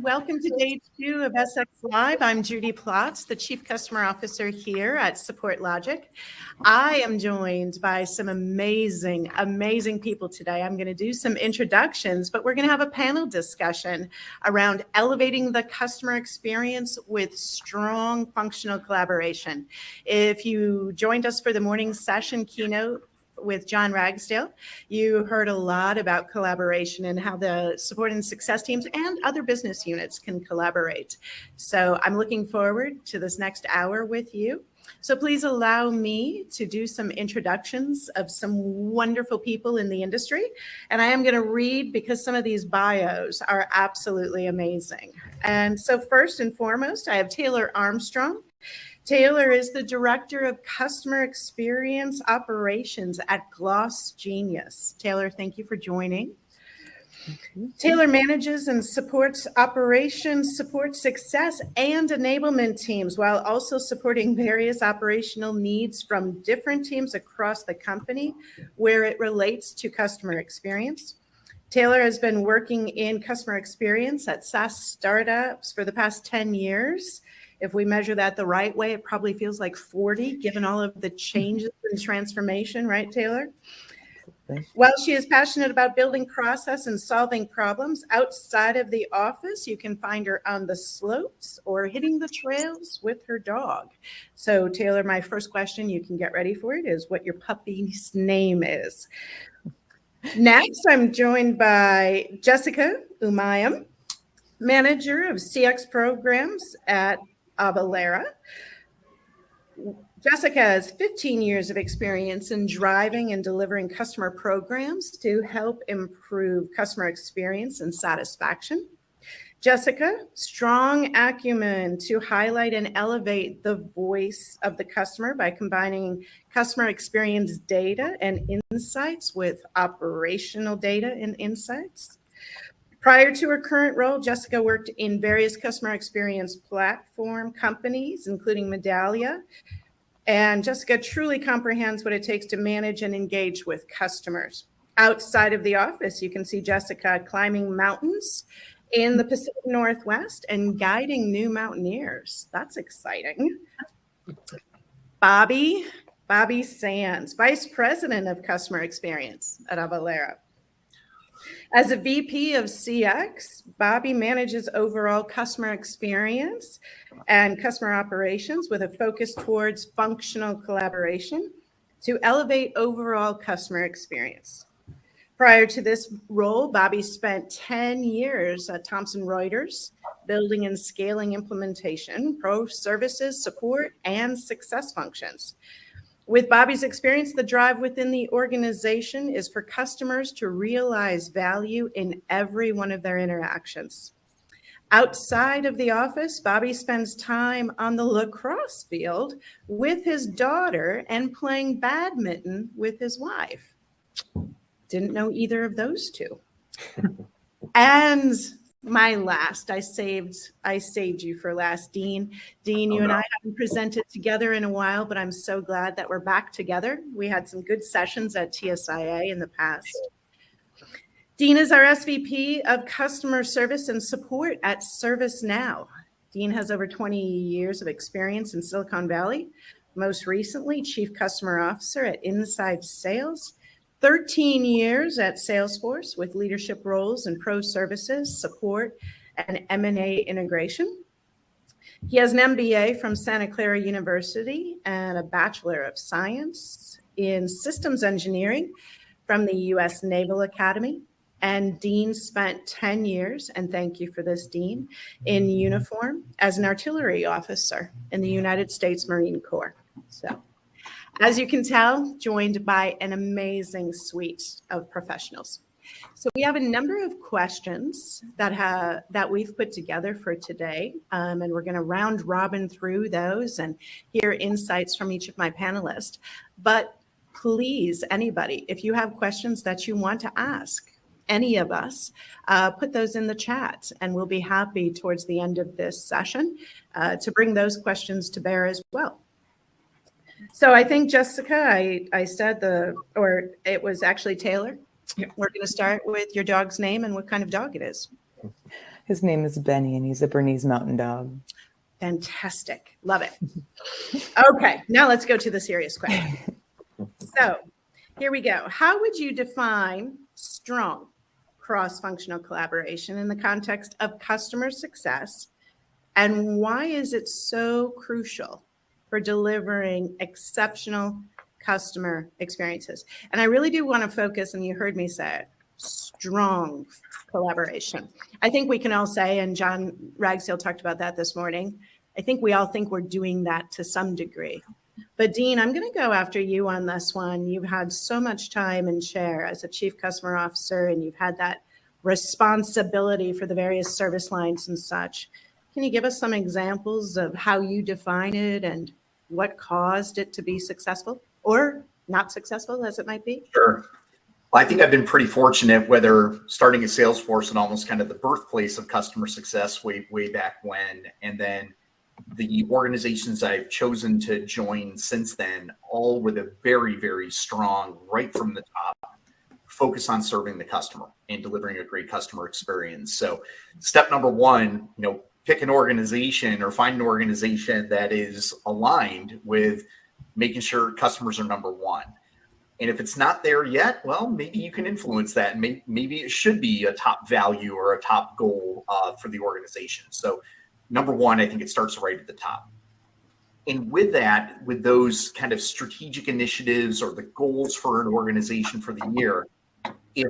Welcome to day 2 of SX Live. I'm Judi Platz, the Chief Customer Officer here at SupportLogic. I am joined by some amazing people today. I'm going to do some introductions, but we're going to have a panel discussion around elevating the customer experience with strong functional collaboration. If you joined us for the morning session keynote with John Ragsdale, you heard a lot about collaboration and how the support and success teams and other business units can collaborate. So I'm looking forward to this next hour with you. So please allow me to do some introductions of some wonderful people in the industry. And I am going to read because some of these bios are absolutely amazing. And so first and foremost, I have Taylor Armstrong. Taylor is the Director of Customer Experience Operations at Gloss Genius. Taylor, thank you for joining. Taylor manages and supports operations, support success, and enablement teams while also supporting various operational needs from different teams across the company where it relates to customer experience. Taylor has been working in customer experience at SaaS startups for the past 10 years. If we measure that the right way, it probably feels like 40, given all of the changes and transformation, right, Taylor? While she is passionate about building process and solving problems outside of the office, you can find her on the slopes or hitting the trails with her dog. So, Taylor, my first question, you can get ready for it, is what your puppy's name is. Next, I'm joined by Jessica Umayam, Manager of CX Programs at Avalara. Jessica has 15 years of experience in driving and delivering customer programs to help improve customer experience and satisfaction. Jessica, strong acumen to highlight and elevate the voice of the customer by combining customer experience data and insights with operational data and insights. Prior to her current role, Jessica worked in various customer experience platform companies, including Medallia. And Jessica truly comprehends what it takes to manage and engage with customers. Outside of the office, you can see Jessica climbing mountains in the Pacific Northwest and guiding new mountaineers. That's exciting. Bobby Sands, Vice President of Customer Experience at Avalara. As a VP of CX, Bobby manages overall customer experience and customer operations with a focus towards functional collaboration to elevate overall customer experience. Prior to this role, Bobby spent 10 years at Thomson Reuters, building and scaling implementation, pro services, support, and success functions. With Bobby's experience, the drive within the organization is for customers to realize value in every one of their interactions. Outside of the office, Bobby spends time on the lacrosse field with his daughter and playing badminton with his wife. Didn't know either of those two. And my last, I saved you for last, Dean. Dean, you and I haven't presented together in a while, but I'm so glad that we're back together. We had some good sessions at TSIA in the past. Dean is our SVP of Customer Service and Support at ServiceNow. Dean has over 20 years of experience in Silicon Valley, most recently Chief Customer Officer at Inside Sales, 13 years at Salesforce with leadership roles in pro services, support, and M&A integration. He has an MBA from Santa Clara University and a Bachelor of Science in Systems Engineering from the U.S. Naval Academy. And Dean spent 10 years, and thank you for this, Dean, in uniform as an artillery officer in the United States Marine Corps. So, as you can tell, joined by an amazing suite of professionals. So we have a number of questions that we've put together for today, and we're going to round robin through those and hear insights from each of my panelists. But please, anybody, if you have questions that you want to ask, any of us, put those in the chat, and we'll be happy towards the end of this session to bring those questions to bear as well. So I think, Jessica, I said or it was actually Taylor. Yep. We're going to start with your dog's name and what kind of dog it is. His name is Benny, and he's a Bernese Mountain Dog. Fantastic. Love it. Okay, now let's go to the serious question. So here we go. How would you define strong cross-functional collaboration in the context of customer success? And why is it so crucial for delivering exceptional customer experiences? And I really do want to focus, and you heard me say it, strong collaboration. I think we can all say, and John Ragsdale talked about that this morning, I think we all think we're doing that to some degree. But Dean, I'm going to go after you on this one. You've had so much time and share as a chief customer officer, and you've had that responsibility for the various service lines and such. Can you give us some examples of how you define it and what caused it to be successful or not successful, as it might be? Sure. Well, I think I've been pretty fortunate, whether starting at Salesforce and almost kind of the birthplace of customer success way back when, and then the organizations I've chosen to join since then, all with a very, very strong, right from the top, focus on serving the customer and delivering a great customer experience. So step number one, pick an organization or find an organization that is aligned with making sure customers are number one. And if it's not there yet, well, maybe you can influence that. And maybe it should be a top value or a top goal for the organization. So number one, I think it starts right at the top. And with that, with those kind of strategic initiatives or the goals for an organization for the year, if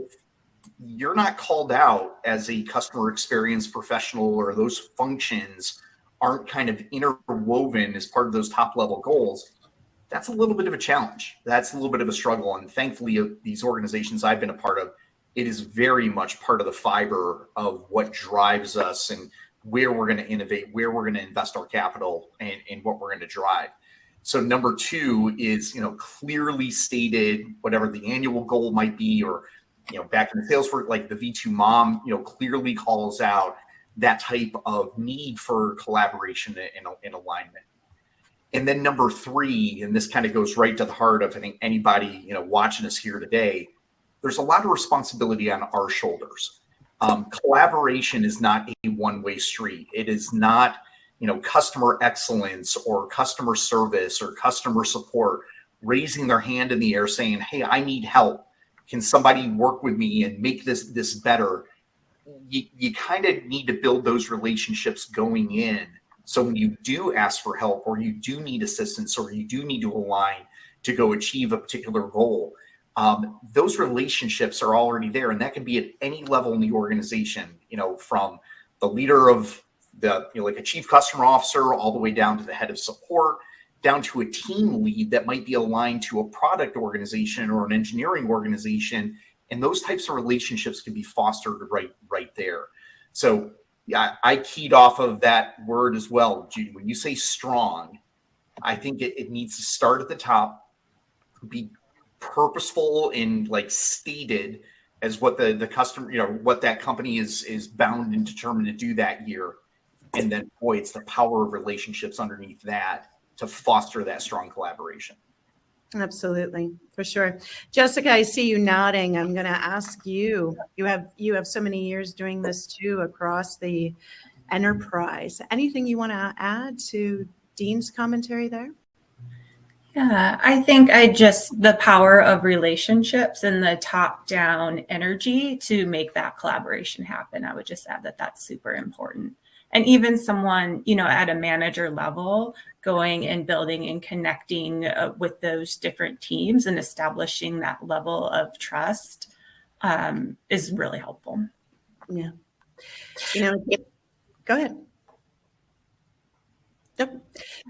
you're not called out as a customer experience professional or those functions aren't kind of interwoven as part of those top level goals, that's a little bit of a challenge. That's a little bit of a struggle. And thankfully, these organizations I've been a part of, it is very much part of the fiber of what drives us and where we're going to innovate, where we're going to invest our capital, and what we're going to drive. So number two is, clearly stated, whatever the annual goal might be, or, back in the Salesforce, like the V2 mom, clearly calls out that type of need for collaboration and alignment. And then number three, and this kind of goes right to the heart of, I think, anybody, watching us here today, there's a lot of responsibility on our shoulders. Collaboration is not a one-way street. It is not, customer excellence or customer service or customer support raising their hand in the air saying, hey, I need help. Can somebody work with me and make this better? You kind of need to build those relationships going in. So when you do ask for help, or you do need assistance, or you do need to align to go achieve a particular goal, those relationships are already there. And that can be at any level in the organization, from the leader of like a chief customer officer, all the way down to the head of support, down to a team lead that might be aligned to a product organization or an engineering organization. And those types of relationships can be fostered right there. So yeah, I keyed off of that word as well, Judi. When you say strong, I think it needs to start at the top, be purposeful and stated as what the customer, what that company is bound and determined to do that year. And then, boy, it's the power of relationships underneath that to foster that strong collaboration. Absolutely, for sure. Jessica, I see you nodding. I'm going to ask you. You have so many years doing this too across the enterprise. Anything you want to add to Dean's commentary there? Yeah, I think the power of relationships and the top-down energy to make that collaboration happen. I would just add that that's super important. And even someone, at a manager level, going and building and connecting with those different teams and establishing that level of trust is really helpful. Yeah. Go ahead. Yep.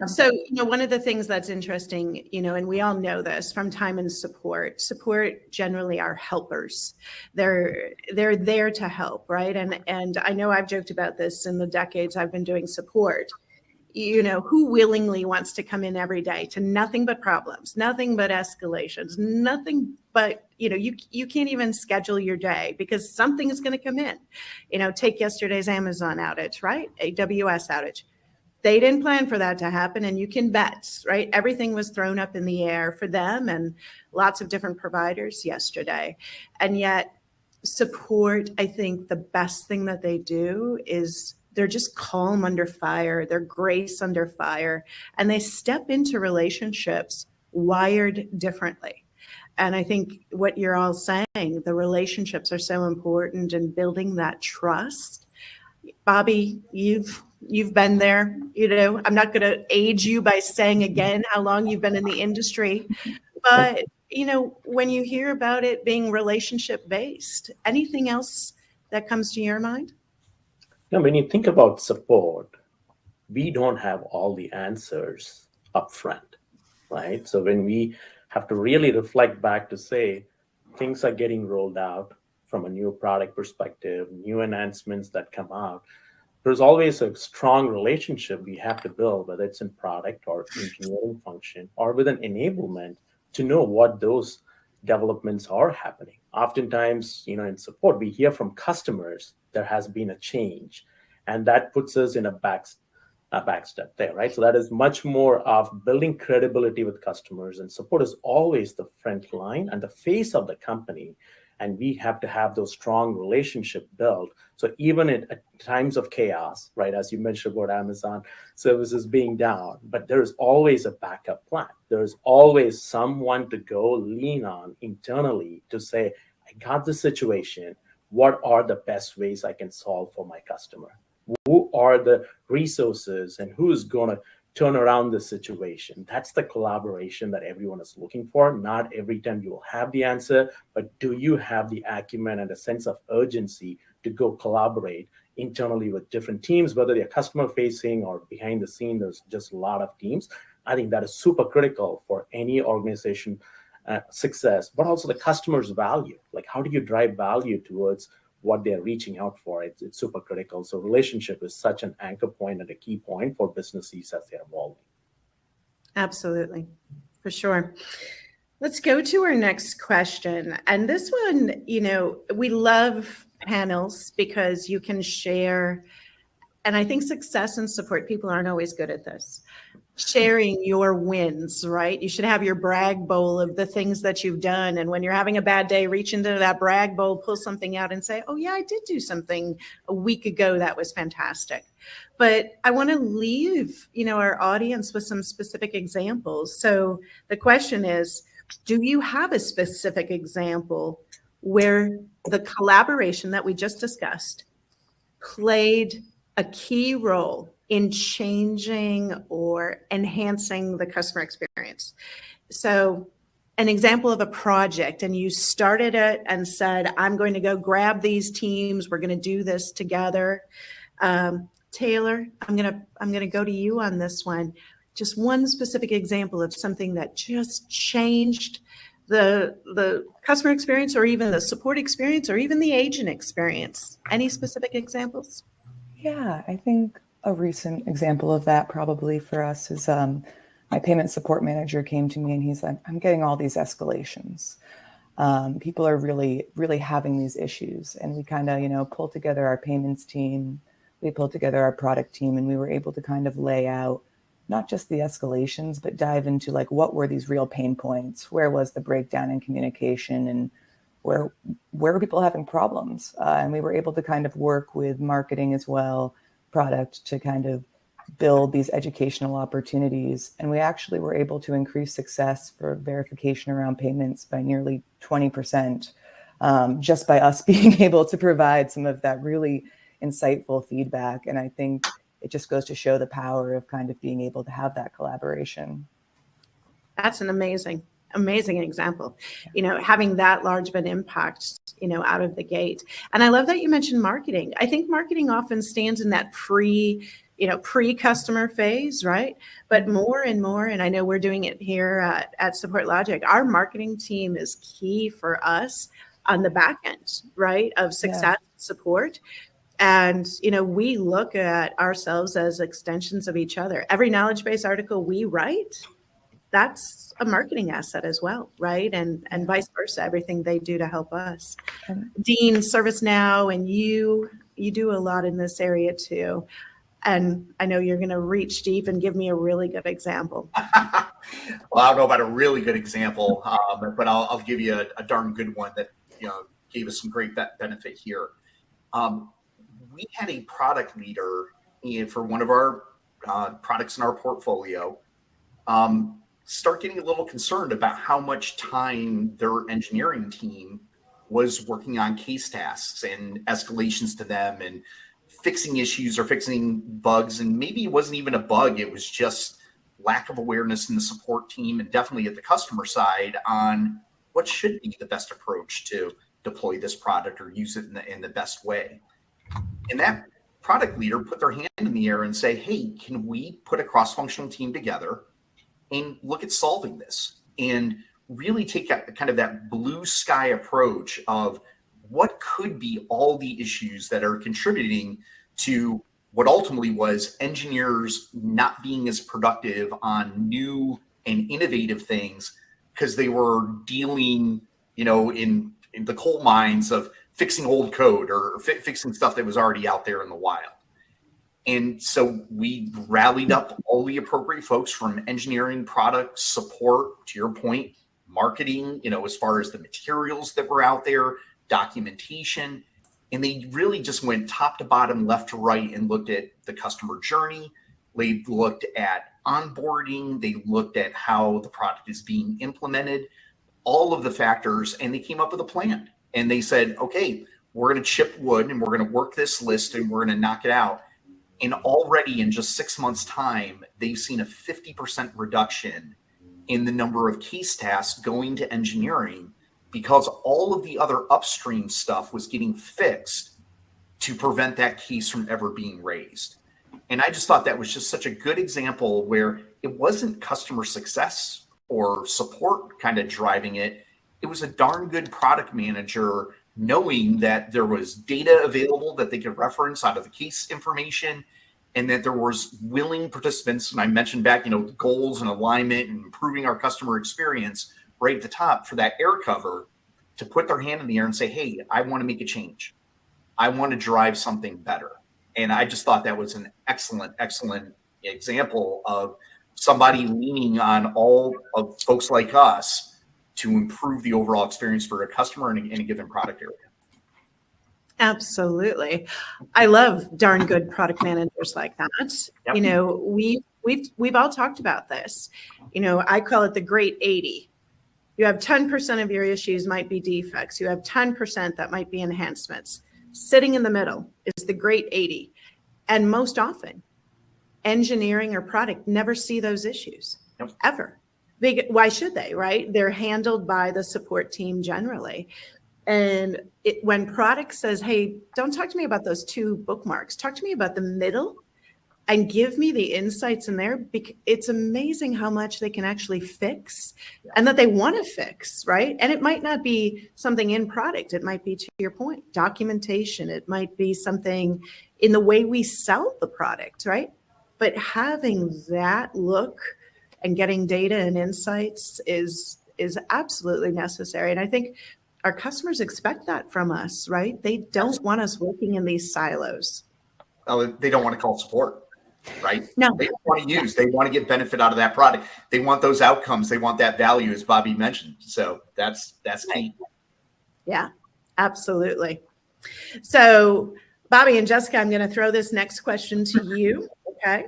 So, one of the things that's interesting, and we all know this from time in support generally are helpers. They're there to help, right? And I know I've joked about this in the decades I've been doing support. who willingly wants to come in every day to nothing but problems, nothing but escalations, nothing but, you can't even schedule your day because something is going to come in. Take yesterday's Amazon outage, right? AWS outage. They didn't plan for that to happen, and you can bet, right? Everything was thrown up in the air for them and lots of different providers yesterday. And yet support, I think the best thing that they do is they're just calm under fire, they're grace under fire, and they step into relationships wired differently. And I think what you're all saying, the relationships are so important in building that trust. Bobby, you've been there. I'm not going to age you by saying again how long you've been in the industry, but when you hear about it being relationship based, anything else that comes to your mind? When you think about support, we don't have all the answers up front, right? So when we have to really reflect back to say things are getting rolled out from a new product perspective, new enhancements that come out, there's always a strong relationship we have to build, whether it's in product or engineering function or with an enablement to know what those developments are happening. Oftentimes, in support, we hear from customers there has been a change, and that puts us in a backstep there, right? So that is much more of building credibility with customers, and support is always the front line and the face of the company. And we have to have those strong relationship built. So even at times of chaos, right, as you mentioned about Amazon services being down, but there's always a backup plan. There's always someone to go lean on internally to say, I got this situation. What are the best ways I can solve for my customer? Who are the resources and who is going to turn around the situation? That's the collaboration that everyone is looking for. Not every time you will have the answer, but do you have the acumen and a sense of urgency to go collaborate internally with different teams, whether they're customer facing or behind the scene? There's just a lot of teams. I think that is super critical for any organization success, but also the customer's value. Like, how do you drive value towards what they're reaching out for? It's super critical. So relationship is such an anchor point and a key point for businesses as they're evolving. Absolutely, for sure. Let's go to our next question. And this one, we love panels because you can share, and I think success and support people aren't always good at this. Sharing your wins, right? You should have your brag bowl of the things that you've done. And when you're having a bad day, reach into that brag bowl, pull something out and say, oh yeah, I did do something a week ago that was fantastic. But I want to leave, our audience with some specific examples. So the question is, do you have a specific example where the collaboration that we just discussed played a key role in changing or enhancing the customer experience? So an example of a project, and you started it and said, I'm going to go grab these teams. We're going to do this together. Taylor, I'm going to go to you on this one. Just one specific example of something that just changed the customer experience, or even the support experience, or even the agent experience. Any specific examples? Yeah, I think a recent example of that probably for us is my payment support manager came to me and he's like, I'm getting all these escalations. People are really, really having these issues. And we kind of, pulled together our payments team, we pulled together our product team, and we were able to kind of lay out not just the escalations, but dive into like, what were these real pain points? Where was the breakdown in communication, and where were people having problems? And we were able to kind of work with marketing as well, product, to kind of build these educational opportunities. And we actually were able to increase success for verification around payments by nearly 20%, just by us being able to provide some of that really insightful feedback. And I think it just goes to show the power of kind of being able to have that collaboration. That's an amazing example, having that large of an impact, out of the gate. And I love that you mentioned marketing. I think marketing often stands in that pre-customer phase, right? But more and more, and I know we're doing it here at SupportLogic, our marketing team is key for us on the back end, right, of success support. And, we look at ourselves as extensions of each other. Every knowledge base article we write, that's a marketing asset as well, right? And vice versa, everything they do to help us. Dean, ServiceNow, and you do a lot in this area too. And I know you're going to reach deep and give me a really good example. Well, I don't know about a really good example, but I'll give you a darn good one that gave us some great benefit here. We had a product leader for one of our products in our portfolio start getting a little concerned about how much time their engineering team was working on case tasks and escalations to them and fixing issues or fixing bugs. And maybe it wasn't even a bug. It was just lack of awareness in the support team and definitely at the customer side on what should be the best approach to deploy this product or use it in the best way. And that product leader put their hand in the air and say, hey, can we put a cross-functional team together and look at solving this and really take kind of that blue sky approach of what could be all the issues that are contributing to what ultimately was engineers not being as productive on new and innovative things because they were dealing, in the coal mines of fixing old code or fixing stuff that was already out there in the wild. And so we rallied up all the appropriate folks from engineering, product, support, to your point, marketing, as far as the materials that were out there, documentation. And they really just went top to bottom, left to right, and looked at the customer journey. They looked at onboarding. They looked at how the product is being implemented, all of the factors, and they came up with a plan. And they said, okay, we're going to chip wood and we're going to work this list and we're going to knock it out. And already in just 6 months' time, they've seen a 50% reduction in the number of case tasks going to engineering because all of the other upstream stuff was getting fixed to prevent that case from ever being raised. And I just thought that was just such a good example where it wasn't customer success or support kind of driving it. It was a darn good product manager knowing that there was data available that they could reference out of the case information and that there was willing participants. And I mentioned back, goals and alignment and improving our customer experience right at the top for that air cover to put their hand in the air and say, hey, I want to make a change. I want to drive something better. And I just thought that was an excellent, excellent example of somebody leaning on all of folks like us to improve the overall experience for a customer in a given product area. Absolutely. I love darn good product managers like that. Yep. We've all talked about this. I call it the great 80. You have 10% of your issues might be defects. You have 10% that might be enhancements. Sitting in the middle is the great 80. And most often, engineering or product never see those issues, yep, ever. Why should they, right? They're handled by the support team generally. And when product says, hey, don't talk to me about those 2 bookmarks, talk to me about the middle and give me the insights in there. It's amazing how much they can actually fix and that they want to fix, right? And it might not be something in product. It might be, to your point, documentation. It might be something in the way we sell the product, right? But having that look and getting data and insights is absolutely necessary. And I think our customers expect that from us, right? They don't want us working in these silos. They don't want to call support, right? No. They don't want to use. They want to get benefit out of that product. They want those outcomes. They want that value, as Bobby mentioned. So that's key. Yeah, absolutely. So Bobby and Jessica, I'm going to throw this next question to you, okay?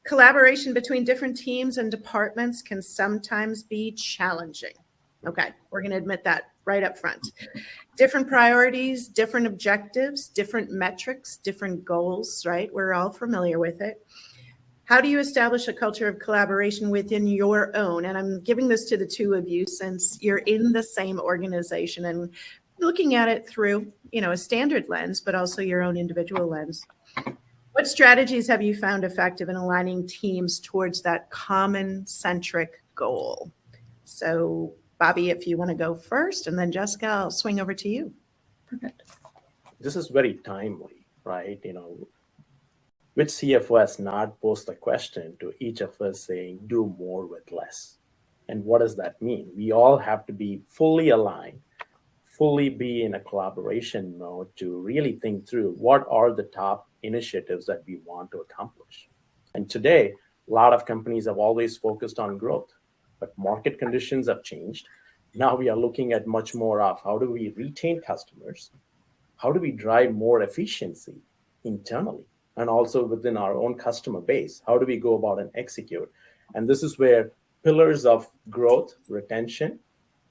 Collaboration between different teams and departments can sometimes be challenging. Okay, we're going to admit that right up front. Different priorities, different objectives, different metrics, different goals, right? We're all familiar with it. How do you establish a culture of collaboration within your own? And I'm giving this to the 2 of you since you're in the same organization and looking at it through, a standard lens, but also your own individual lens. What strategies have you found effective in aligning teams towards that common centric goal? So Bobby, if you want to go first, and then Jessica, I'll swing over to you. Perfect. this is very timely, right? Which CFO has not posed the question to each of us saying, do more with less? And what does that mean? We all have to be fully aligned, fully be in a collaboration mode to really think through what are the top initiatives that we want to accomplish. And today, a lot of companies have always focused on growth, but market conditions have changed. Now we are looking at much more of how do we retain customers? How do we drive more efficiency internally and also within our own customer base? How do we go about and execute? And this is where pillars of growth, retention,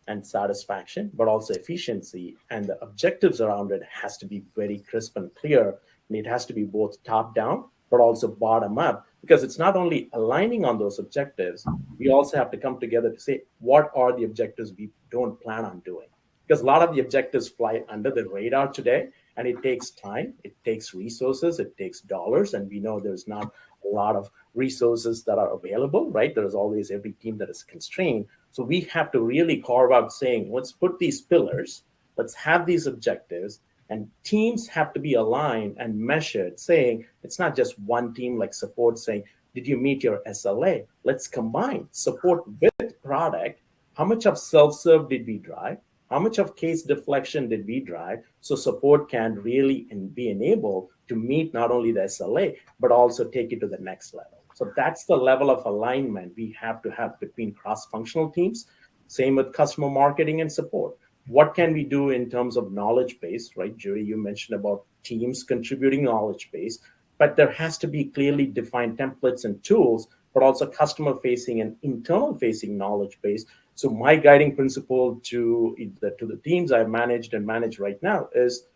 and satisfaction, but also efficiency and the objectives around it has to be very crisp and clear. And it has to be both top down, but also bottom up, because it's not only aligning on those objectives, we also have to come together to say, what are the objectives we don't plan on doing? Because a lot of the objectives fly under the radar today, and it takes time, it takes resources, it takes dollars, and we know there's not a lot of resources that are available, right? There's always every team that is constrained. So we have to really carve out saying, let's put these pillars, let's have these objectives, and teams have to be aligned and measured, saying it's not just one team like support saying, did you meet your SLA? Let's combine support with product. How much of self-serve did we drive? How much of case deflection did we drive? So support can really be enabled to meet not only the SLA, but also take it to the next level. So that's the level of alignment we have to have between cross-functional teams. Same with customer marketing and support. What can we do in terms of knowledge base, right? Judi, you mentioned about teams contributing knowledge base, but there has to be clearly defined templates and tools, but also customer-facing and internal-facing knowledge base. So my guiding principle to the teams I've managed and manage right now is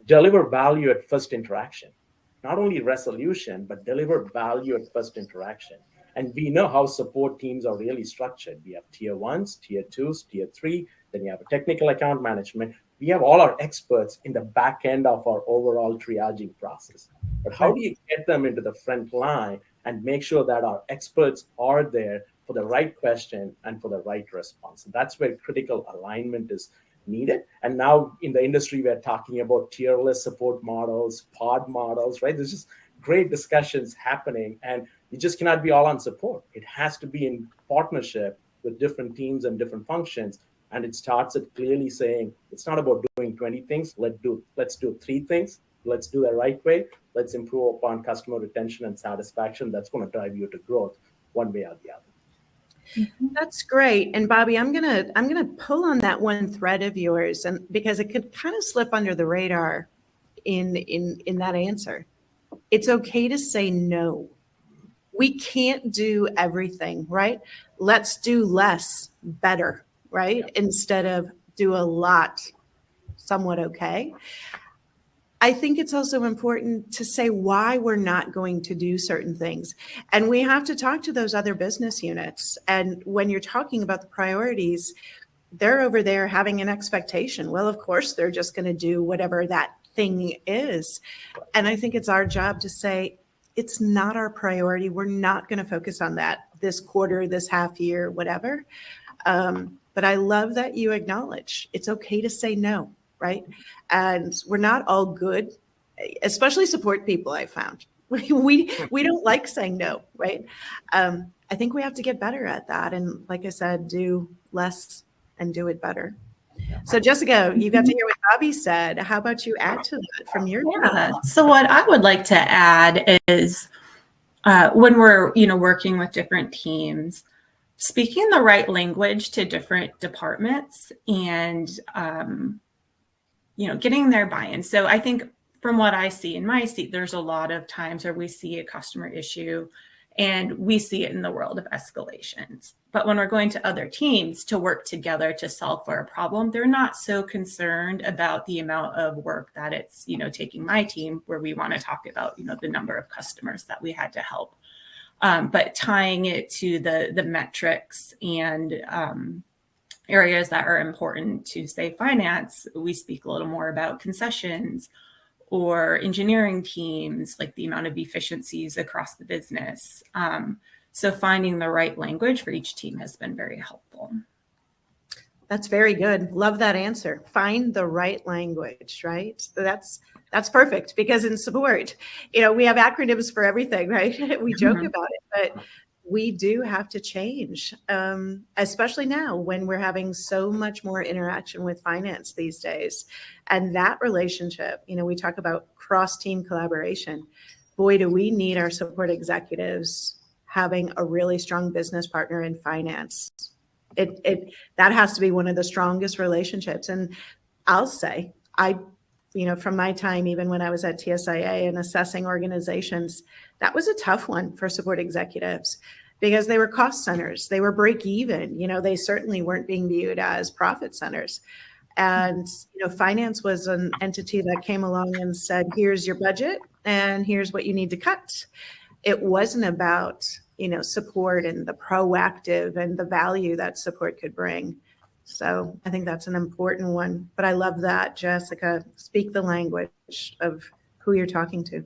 deliver value at first interaction. Not only resolution, but deliver value at first interaction. And we know how support teams are really structured. We have tier 1s, tier 2s, tier 3, then you have a technical account management. We have all our experts in the back end of our overall triaging process. But how do you get them into the front line and make sure that our experts are there for the right question and for the right response? And that's where critical alignment is needed. And now in the industry, we're talking about tierless support models, pod models, right? There's just great discussions happening, and you just cannot be all on support. It has to be in partnership with different teams and different functions. And it starts at clearly saying, it's not about doing 20 things. Let's do 3 things. Let's do the right way. Let's improve upon customer retention and satisfaction. That's going to drive you to growth one way or the other. That's great. And Bobby, I'm gonna pull on that one thread of yours, and because it could kind of slip under the radar in that answer. It's okay to say no. We can't do everything, right? Let's do less better, right? Yeah. Instead of do a lot somewhat okay. I think it's also important to say why we're not going to do certain things. And we have to talk to those other business units. And when you're talking about the priorities, they're over there having an expectation. Well, of course, they're just going to do whatever that thing is. And I think it's our job to say, it's not our priority. We're not going to focus on that this quarter, this half year, whatever. But I love that you acknowledge it's okay to say no. Right? And we're not all good, especially support people, I found. We don't like saying no, right? I think we have to get better at that. And like I said, do less and do it better. So Jessica, you got to hear what Bobby said. How about you add to that from your team? So what I would like to add is when we're working with different teams, speaking the right language to different departments and getting their buy-in. So I think from what I see in my seat, there's a lot of times where we see a customer issue and we see it in the world of escalations. But when we're going to other teams to work together to solve for a problem, they're not so concerned about the amount of work that it's, taking my team, where we want to talk about, the number of customers that we had to help. But tying it to the metrics and areas that are important to, say, finance, we speak a little more about concessions, or engineering teams, like the amount of efficiencies across the business. So finding the right language for each team has been very helpful. That's very good. Love that answer. Find the right language, right? That's perfect, because in support, we have acronyms for everything, right? We joke about it, but we do have to change, especially now when we're having so much more interaction with finance these days. And that relationship, we talk about cross-team collaboration. Boy, do we need our support executives having a really strong business partner in finance. That has to be one of the strongest relationships. And I'll say, from my time, even when I was at TSIA and assessing organizations, that was a tough one for support executives, because they were cost centers. They were break even. They certainly weren't being viewed as profit centers. And, finance was an entity that came along and said, here's your budget and here's what you need to cut. It wasn't about, support and the proactive and the value that support could bring. So I think that's an important one. But I love that, Jessica. Speak the language of who you're talking to.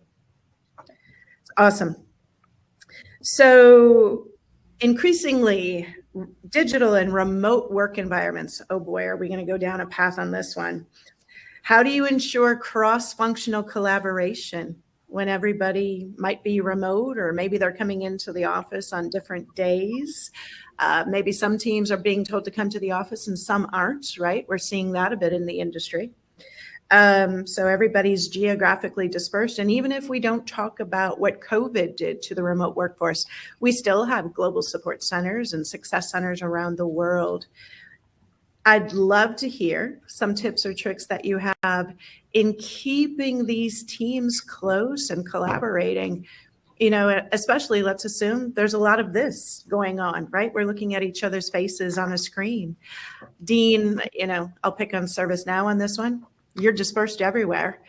It's awesome. So increasingly, digital and remote work environments. Oh boy, are we going to go down a path on this one? How do you ensure cross-functional collaboration when everybody might be remote, or maybe they're coming into the office on different days? Maybe some teams are being told to come to the office and some aren't, right? We're seeing that a bit in the industry. So everybody's geographically dispersed. And even if we don't talk about what COVID did to the remote workforce, we still have global support centers and success centers around the world. I'd love to hear some tips or tricks that you have in keeping these teams close and collaborating. Especially, let's assume there's a lot of this going on, right? We're looking at each other's faces on a screen. Dean, I'll pick on ServiceNow on this one. You're dispersed everywhere.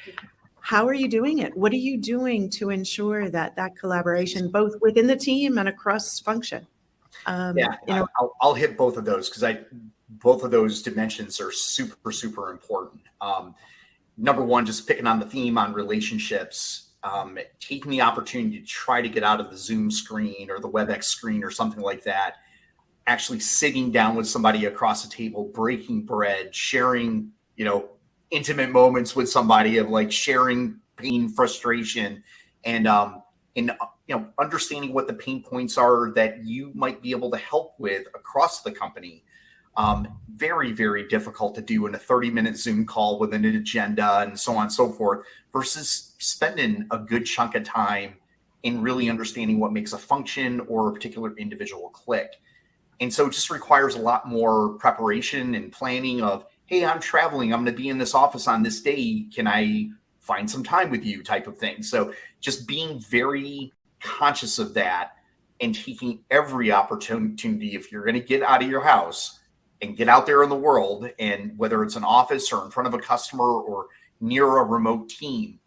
How are you doing it? What are you doing to ensure that collaboration, both within the team and across function? I'll hit both of those, because both of those dimensions are super, super important. Number one, just picking on the theme on relationships, taking the opportunity to try to get out of the Zoom screen or the WebEx screen or something like that, actually sitting down with somebody across the table, breaking bread, sharing, intimate moments with somebody, of like sharing pain, frustration, and understanding what the pain points are that you might be able to help with across the company. Very, very difficult to do in a 30-minute Zoom call with an agenda and so on and so forth, versus spending a good chunk of time in really understanding what makes a function or a particular individual click. And so it just requires a lot more preparation and planning of, hey, I'm traveling, I'm going to be in this office on this day, can I find some time with you, type of thing. So just being very conscious of that and taking every opportunity, if you're going to get out of your house and get out there in the world, and whether it's an office or in front of a customer or near a remote team,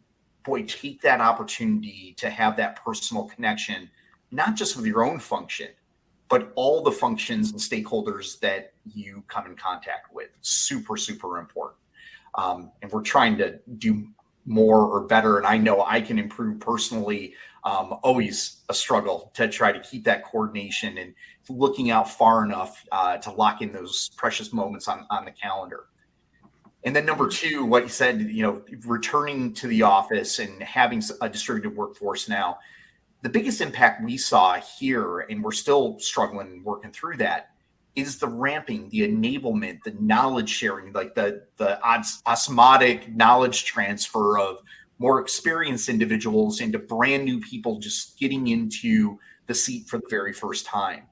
boy, take that opportunity to have that personal connection, not just with your own function, but all the functions and stakeholders that you come in contact with. Super, super important. And we're trying to do more or better. And I know I can improve personally. Always a struggle to try to keep that coordination and looking out far enough to lock in those precious moments on the calendar. And then number two, what you said, returning to the office and having a distributed workforce now, the biggest impact we saw here, and we're still struggling and working through that, is the ramping, the enablement, the knowledge sharing, like the osmotic knowledge transfer of more experienced individuals into brand new people just getting into the seat for the very first time.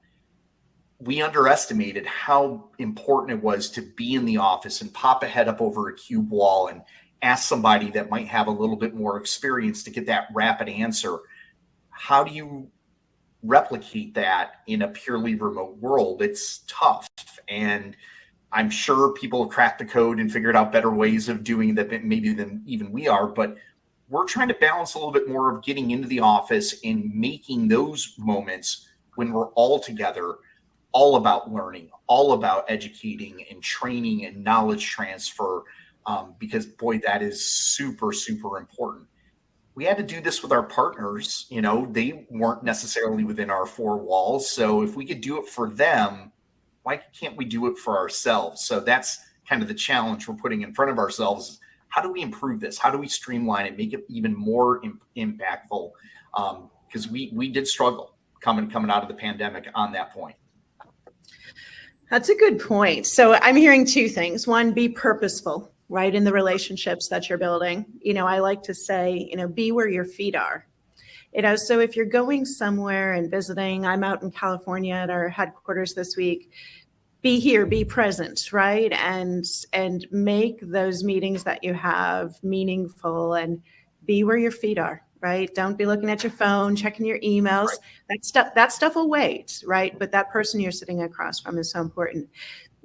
We underestimated how important it was to be in the office and pop a head up over a cube wall and ask somebody that might have a little bit more experience to get that rapid answer. How do you replicate that in a purely remote world? It's tough. And I'm sure people have cracked the code and figured out better ways of doing that maybe than even we are, but we're trying to balance a little bit more of getting into the office and making those moments when we're all together, all about learning, all about educating and training and knowledge transfer, because boy, that is super, super important. We had to do this with our partners. They weren't necessarily within our four walls. So if we could do it for them, why can't we do it for ourselves? So that's kind of the challenge we're putting in front of ourselves. How do we improve this? How do we streamline it, make it even more impactful? Because we did struggle coming out of the pandemic on that point. That's a good point. So I'm hearing two things. One, be purposeful, right, in the relationships that you're building. I like to say, be where your feet are. So if you're going somewhere and visiting, I'm out in California at our headquarters this week, be here, be present, right? And make those meetings that you have meaningful and be where your feet are, right? Don't be looking at your phone, checking your emails. Right. That stuff will wait, right? But that person you're sitting across from is so important.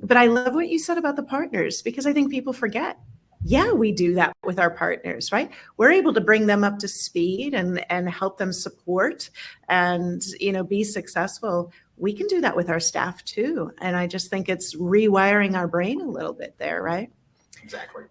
But I love what you said about the partners, because I think people forget. Yeah, we do that with our partners, right? We're able to bring them up to speed and help them support and, be successful. We can do that with our staff too. And I just think it's rewiring our brain a little bit there, right? Exactly.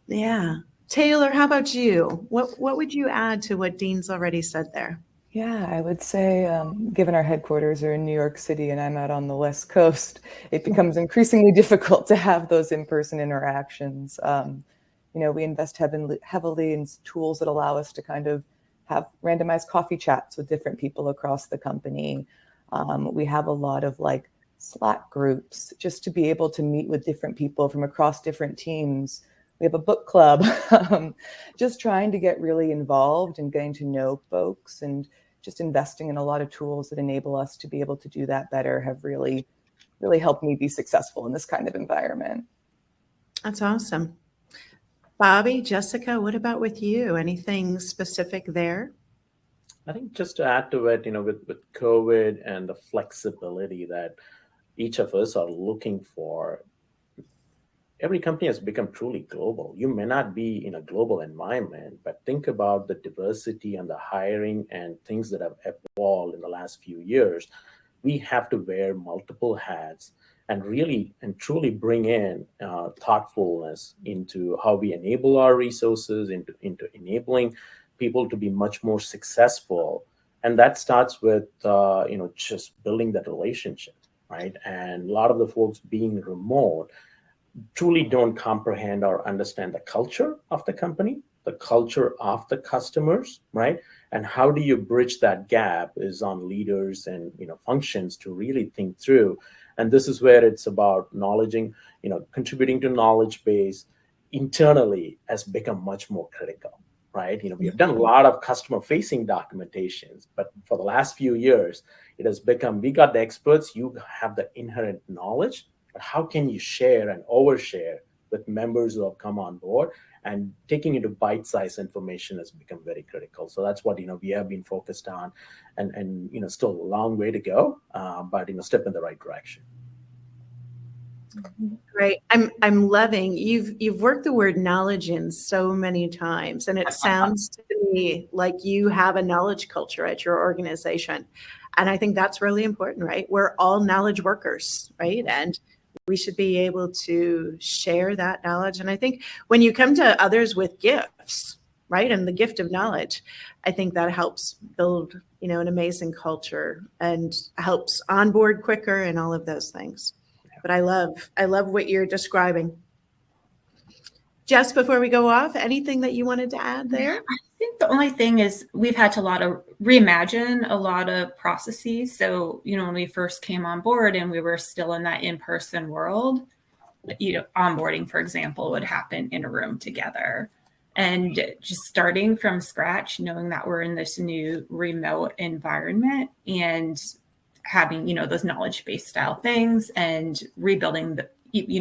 Yeah. Taylor, how about you? What would you add to what Dean's already said there? Yeah, I would say, given our headquarters are in New York City and I'm out on the West Coast, it becomes increasingly difficult to have those in-person interactions. We invest heavily in tools that allow us to kind of have randomized coffee chats with different people across the company. We have a lot of Slack groups just to be able to meet with different people from across different teams. We have a book club, just trying to get really involved and getting to know folks and just investing in a lot of tools that enable us to be able to do that better have really, really helped me be successful in this kind of environment. That's awesome. Bobby, Jessica, what about with you? Anything specific there? I think just to add to it, with COVID and the flexibility that each of us are looking for, every company has become truly global. You may not be in a global environment, but think about the diversity and the hiring and things that have evolved in the last few years. We have to wear multiple hats and really and truly bring in thoughtfulness into how we enable our resources, into enabling people to be much more successful. And that starts with, just building that relationship, right? And a lot of the folks being remote truly don't comprehend or understand the culture of the company, the culture of the customers, right? And how do you bridge that gap is on leaders and functions to really think through. And this is where it's about contributing to knowledge base internally has become much more critical, right? We have done a lot of customer facing documentations, but for the last few years, it has become, we got the experts, you have the inherent knowledge, but how can you share and overshare with members who have come on board? And taking into bite-sized information has become very critical. So that's what we have been focused on, and still a long way to go, but step in the right direction. Great. I'm loving you've worked the word knowledge in so many times, and it sounds to me like you have a knowledge culture at your organization. And I think that's really important, right? We're all knowledge workers, right? And we should be able to share that knowledge. And I think when you come to others with gifts, right, and the gift of knowledge, I think that helps build, an amazing culture and helps onboard quicker and all of those things. But I love what you're describing. Jess, before we go off, anything that you wanted to add there? I think the only thing is we've had to reimagine a lot of processes. So, when we first came on board and we were still in that in-person world, onboarding, for example, would happen in a room together. And just starting from scratch, knowing that we're in this new remote environment and having, those knowledge-based style things and rebuilding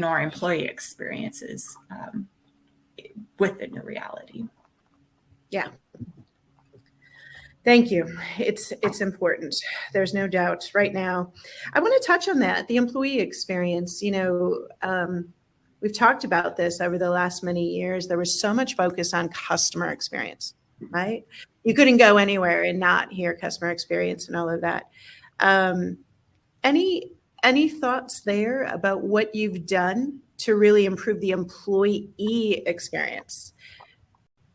our employee experiences with the new reality. Yeah. Thank you. It's important. There's no doubt right now. I want to touch on that, the employee experience. We've talked about this over the last many years. There was so much focus on customer experience, right? You couldn't go anywhere and not hear customer experience and all of that. Any thoughts there about what you've done to really improve the employee experience?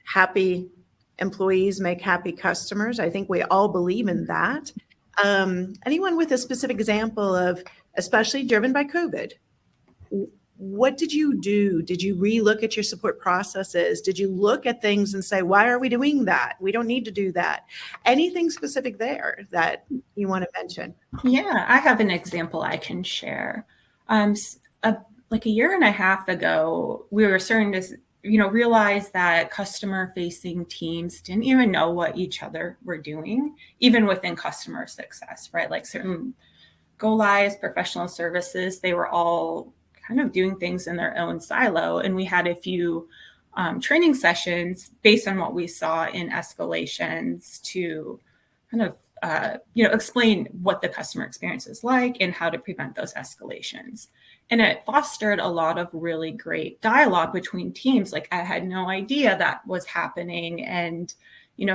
Happy employees make happy customers. I think we all believe in that. Anyone with a specific example of especially driven by COVID. What did you do? Did you relook at your support processes? Did you look at things and say, why are we doing that? We don't need to do that. Anything specific there that you want to mention? Yeah, I have an example I can share. Like a year and a half ago, we were starting to realize that customer-facing teams didn't even know what each other were doing, even within customer success, right? Like certain go lives, professional services, they were all kind of doing things in their own silo. And we had a few training sessions based on what we saw in escalations to kind of explain what the customer experience is like and how to prevent those escalations. And it fostered a lot of really great dialogue between teams. Like, I had no idea that was happening. And,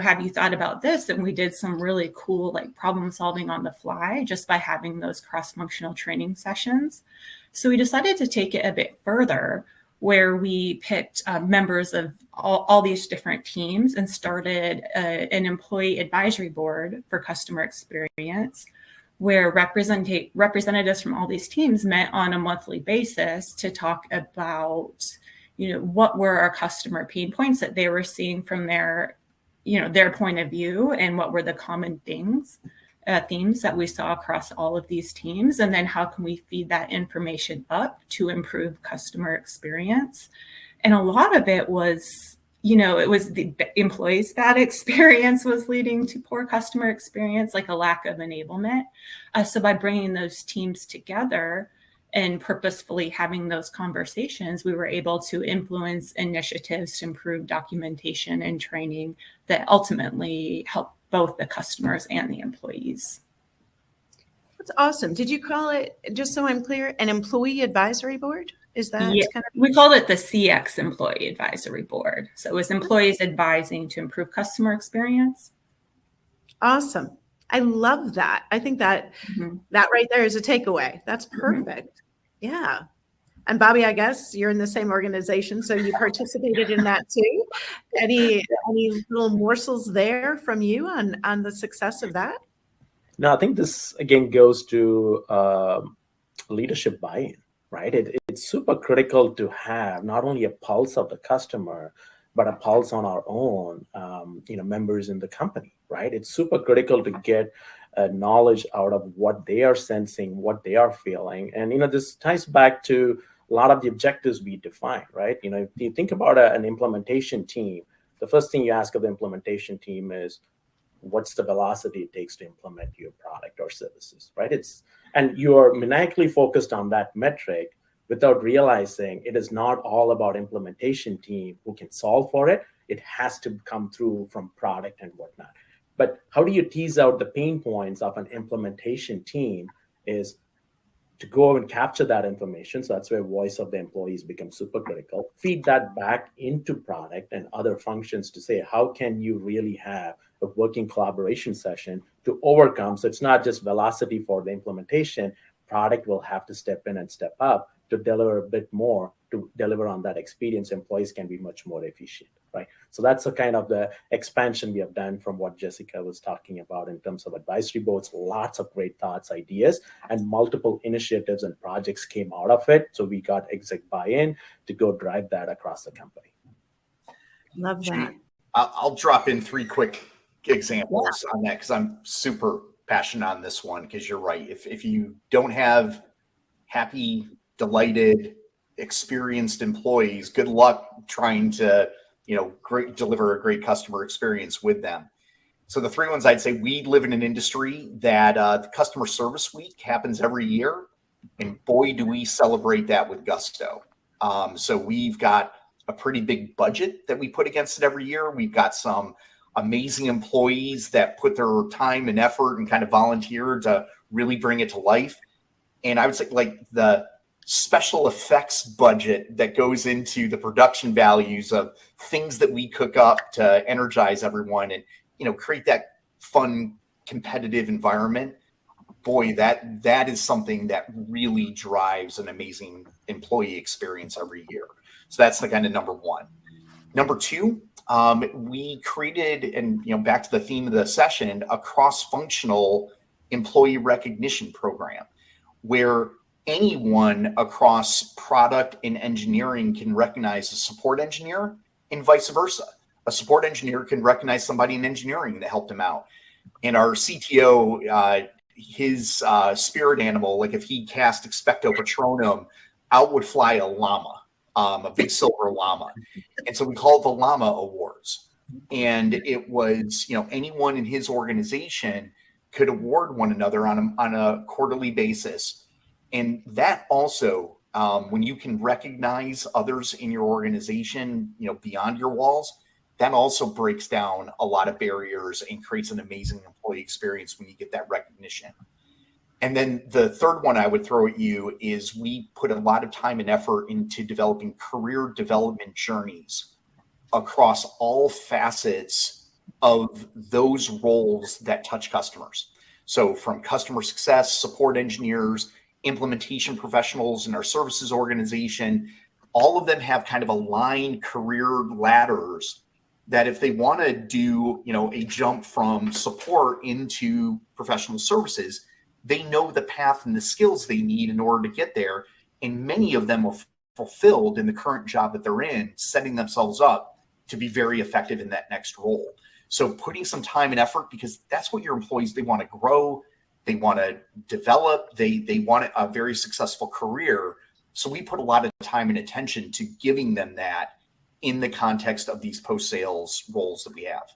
have you thought about this? And we did some really cool, like, problem solving on the fly just by having those cross-functional training sessions. So we decided to take it a bit further, where we picked members of all these different teams and started an employee advisory board for customer experience, where representatives from all these teams met on a monthly basis to talk about, what were our customer pain points that they were seeing from their point of view, and what were the common themes that we saw across all of these teams, and then how can we feed that information up to improve customer experience. And a lot of it was, it was the employees' bad experience was leading to poor customer experience, like a lack of enablement. So by bringing those teams together and purposefully having those conversations, we were able to influence initiatives to improve documentation and training that ultimately help both the customers and the employees. That's awesome. Did you call it, just so I'm clear, an employee advisory board? Is that kind of? We called it the CX Employee Advisory Board. So it was employees advising to improve customer experience. Awesome. I love that. I think that that right there is a takeaway. That's perfect. Yeah. And Bobby, I guess you're in the same organization, so you participated in that too. Any little morsels there from you on the success of that? No, I think this again goes to leadership buy-in, right? It's super critical to have not only a pulse of the customer, but a pulse on our own, members in the company, right? It's super critical to get knowledge out of what they are sensing, what they are feeling, and this ties back to a lot of the objectives we define, right? If you think about an implementation team, the first thing you ask of the implementation team is, what's the velocity it takes to implement your product or services, right? And you're maniacally focused on that metric without realizing it is not all about implementation team who can solve for it. It has to come through from product and whatnot. But how do you tease out the pain points of an implementation team is to go and capture that information. So that's where voice of the employees becomes super critical. Feed that back into product and other functions to say, how can you really have a working collaboration session to overcome? So it's not just velocity for the implementation. Product will have to step in and step up to deliver a bit more, to deliver on that experience. Employees can be much more efficient, right? So that's a kind of the expansion we have done from what Jessica was talking about in terms of advisory boards. Lots of great thoughts, ideas, and multiple initiatives and projects came out of it. So we got exec buy-in to go drive that across the company. Love that. I'll drop in 3 quick examples on that, because I'm super passionate on this one, because you're right. If you don't have happy, delighted, experienced employees, good luck trying to deliver a great customer experience with them. So the 3 ones, I'd say we live in an industry that the Customer Service Week happens every year, and boy, do we celebrate that with gusto. So we've got a pretty big budget that we put against it every year. We've got some amazing employees that put their time and effort and kind of volunteer to really bring it to life. And I would say, like, the special effects budget that goes into the production values of things that we cook up to energize everyone and create that fun, competitive environment. Boy, that is something that really drives an amazing employee experience every year. So that's the kind of number 1. Number 2, we created, and back to the theme of the session, a cross-functional employee recognition program, where anyone across product and engineering can recognize a support engineer and vice versa. A support engineer can recognize somebody in engineering that helped him out. And our CTO, his spirit animal, like if he cast Expecto Patronum, out would fly a llama, a big silver llama. And so we call it the Llama Awards. And it was, anyone in his organization could award one another on a quarterly basis. And that also, when you can recognize others in your organization, beyond your walls, that also breaks down a lot of barriers and creates an amazing employee experience when you get that recognition. And then the third one I would throw at you is we put a lot of time and effort into developing career development journeys across all facets of those roles that touch customers. So from customer success, support engineers, implementation professionals in our services organization, all of them have kind of aligned career ladders that if they want to do, a jump from support into professional services, they know the path and the skills they need in order to get there. And many of them are fulfilled in the current job that they're in, setting themselves up to be very effective in that next role. So putting some time and effort, because that's what your employees, they want to grow, they want to develop, they want a very successful career. So we put a lot of time and attention to giving them that in the context of these post-sales roles that we have.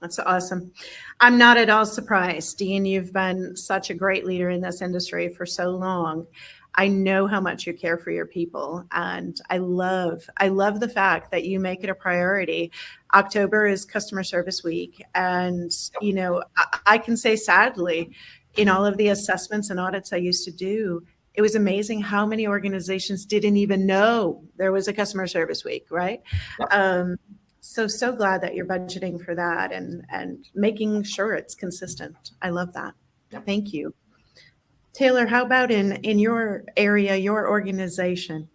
That's awesome. I'm not at all surprised. Dean, you've been such a great leader in this industry for so long. I know how much you care for your people. And I love the fact that you make it a priority. October is Customer Service Week. And, I can say sadly, in all of the assessments and audits I used to do, it was amazing how many organizations didn't even know there was a Customer Service Week, right? So glad that you're budgeting for that and making sure it's consistent. I love that. Yep. Thank you. Taylor, how about in your area, your organization?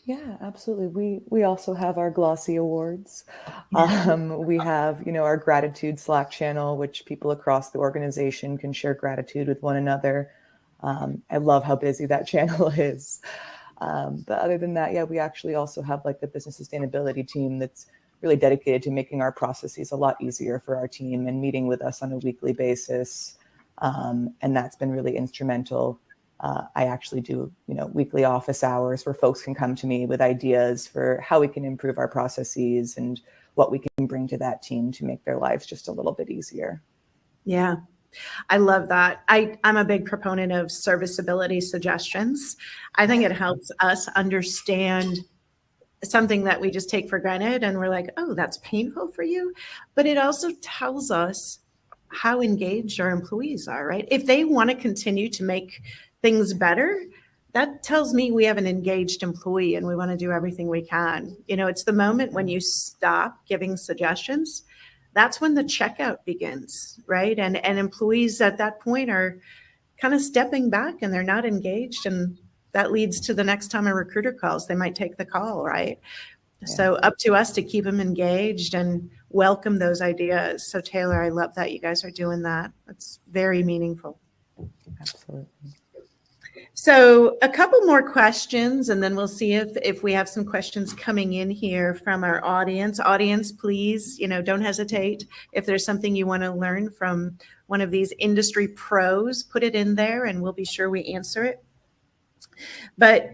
Yeah, absolutely. We also have our glossy awards. We have, our gratitude Slack channel, which people across the organization can share gratitude with one another. I love how busy that channel is. But other than that, we actually also have the business sustainability team that's really dedicated to making our processes a lot easier for our team and meeting with us on a weekly basis. And that's been really instrumental. I actually do, weekly office hours where folks can come to me with ideas for how we can improve our processes and what we can bring to that team to make their lives just a little bit easier. Yeah, I love that. I'm a big proponent of serviceability suggestions. I think it helps us understand something that we just take for granted and we're like, oh, that's painful for you. But it also tells us how engaged our employees are, right? If they want to continue to make things better, that tells me we have an engaged employee and we want to do everything we can. It's the moment when you stop giving suggestions, that's when the checkout begins, right? And employees at that point are kind of stepping back and they're not engaged. And that leads to the next time a recruiter calls, they might take the call, right? Yeah. So up to us to keep them engaged and welcome those ideas. So Taylor, I love that you guys are doing that. That's very meaningful. Absolutely. So a couple more questions, and then we'll see if we have some questions coming in here from our audience. Audience, please, don't hesitate. If there's something you want to learn from one of these industry pros, put it in there and we'll be sure we answer it. But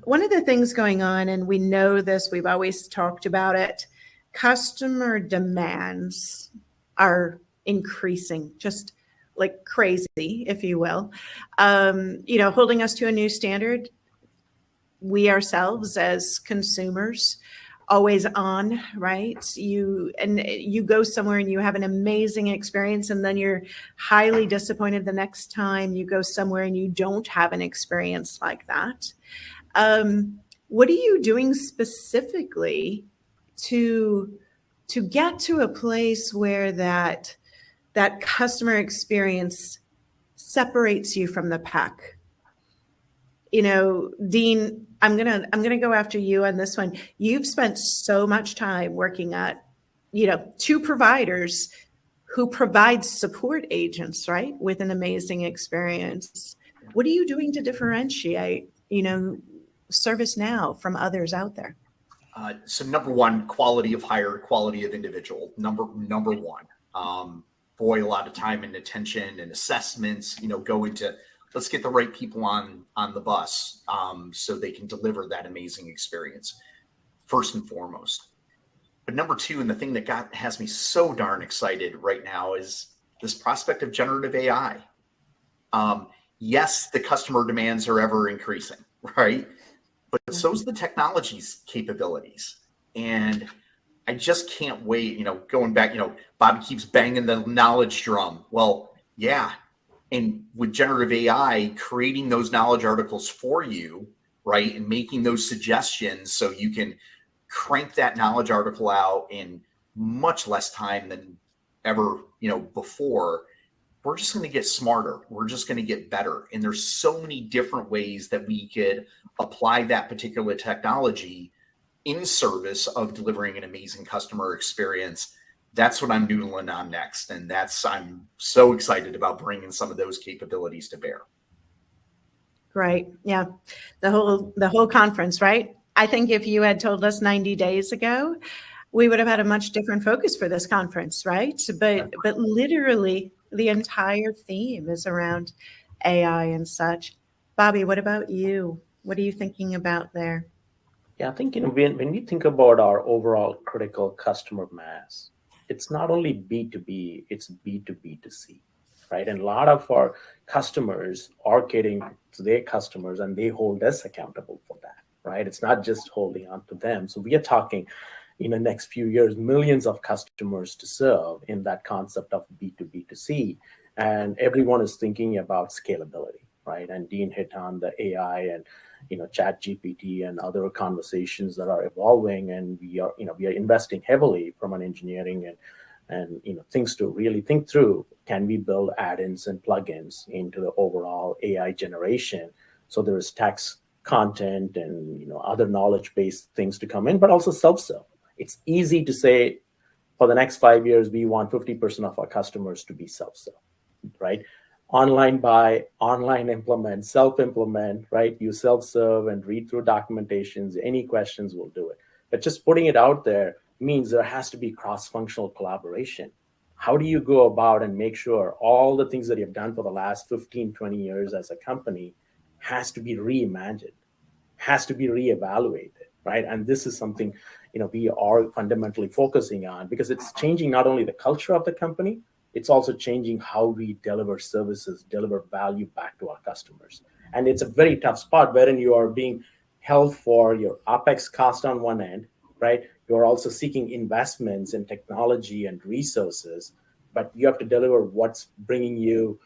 one of the things going on, and we know this, we've always talked about it, customer demands are increasing, just like crazy, if you will, holding us to a new standard. We ourselves as consumers, always on, right? You go somewhere and you have an amazing experience and then you're highly disappointed the next time you go somewhere and you don't have an experience like that. What are you doing specifically to get to a place where that customer experience separates you from the pack? Dean, I'm gonna go after you on this one. You've spent so much time working at, two providers who provide support agents, right, with an amazing experience. What are you doing to differentiate, ServiceNow from others out there? So number one, quality of hire, quality of individual. Number one. Boy, a lot of time and attention and assessments, go into, let's get the right people on the bus, so they can deliver that amazing experience, first and foremost. But number two, and the thing that has me so darn excited right now, is this prospect of generative AI. Yes, the customer demands are ever increasing, right? But so's the technology's capabilities. And I just can't wait, going back, Bobby keeps banging the knowledge drum. Well, yeah. And with generative AI, creating those knowledge articles for you, right? And making those suggestions so you can crank that knowledge article out in much less time than ever, before. We're just going to get smarter. We're just going to get better. And there's so many different ways that we could apply that particular technology in service of delivering an amazing customer experience. That's what I'm noodling on next. And I'm so excited about bringing some of those capabilities to bear. Right. Yeah. The whole conference, right? I think if you had told us 90 days ago, we would have had a much different focus for this conference, right? But literally the entire theme is around AI and such. Bobby, what about you? What are you thinking about there? Yeah, I think when we think about our overall critical customer mass, it's not only B2B, it's B2B2C, right? And a lot of our customers are catering to their customers, and they hold us accountable for that, right? It's not just holding on to them. So we are talking in the next few years, millions of customers to serve in that concept of B2B2C. And everyone is thinking about scalability, right? And Dean hit on the AI and Chat GPT and other conversations that are evolving, and we are investing heavily from an engineering and things to really think through. Can we build add-ins and plugins into the overall AI generation? So there is text content and other knowledge-based things to come in, but also self-serve. It's easy to say, for the next 5 years, we want 50% of our customers to be self-serve, right? Online buy, online implement, self-implement, right? You self-serve and read through documentations. Any questions, we'll do it. But just putting it out there means there has to be cross-functional collaboration. How do you go about and make sure all the things that you've done for the last 15, 20 years as a company has to be reimagined, has to be reevaluated, right? And this is something, we are fundamentally focusing on, because it's changing not only the culture of the company, it's also changing how we deliver services, deliver value back to our customers. And it's a very tough spot wherein you are being held for your OpEx cost on one end, right? You're also seeking investments in technology and resources, but you have to deliver what's bringing you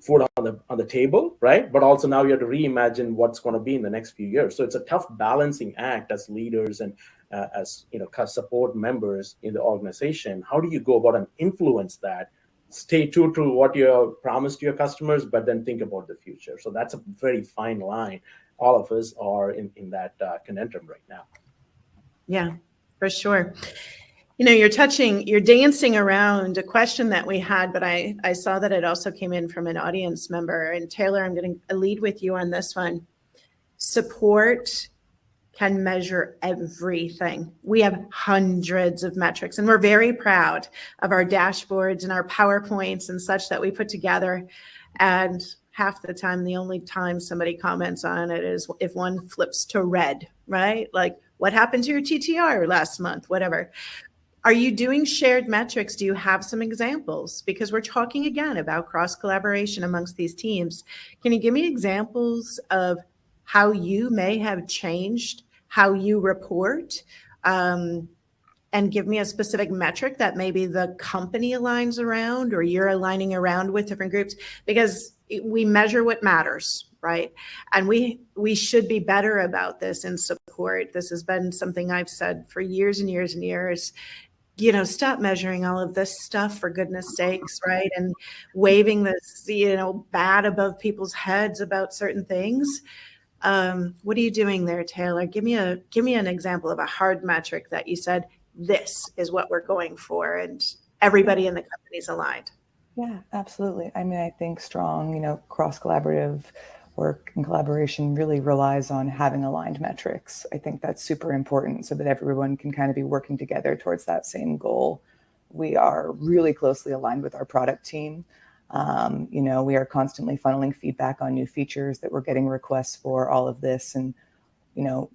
food on the table, right? But also now you have to reimagine what's going to be in the next few years. So it's a tough balancing act as leaders and as support members in the organization. How do you go about and influence that? Stay true to what you promised to your customers, but then think about the future. So that's a very fine line. All of us are in that conundrum right now. Yeah, for sure. You're dancing around a question that we had, but I saw that it also came in from an audience member. And Taylor, I'm going to lead with you on this one. Support can measure everything. We have hundreds of metrics, and we're very proud of our dashboards and our PowerPoints and such that we put together. And half the time, the only time somebody comments on it is if one flips to red, right? Like, what happened to your TTR last month, whatever. Are you doing shared metrics? Do you have some examples? Because we're talking again about cross-collaboration amongst these teams. Can you give me examples of how you may have changed how you report, and give me a specific metric that maybe the company aligns around or you're aligning around with different groups? Because we measure what matters, right? And we should be better about this in support. This has been something I've said for years and years and years. Stop measuring all of this stuff, for goodness sakes, right? And waving this, bat above people's heads about certain things. What are you doing there, Taylor? Give me an example of a hard metric that you said, this is what we're going for, and everybody in the company's aligned. Yeah, absolutely. I mean, I think strong, cross-collaborative work and collaboration really relies on having aligned metrics. I think that's super important so that everyone can kind of be working together towards that same goal. We are really closely aligned with our product team. We are constantly funneling feedback on new features that we're getting requests for, all of this. And,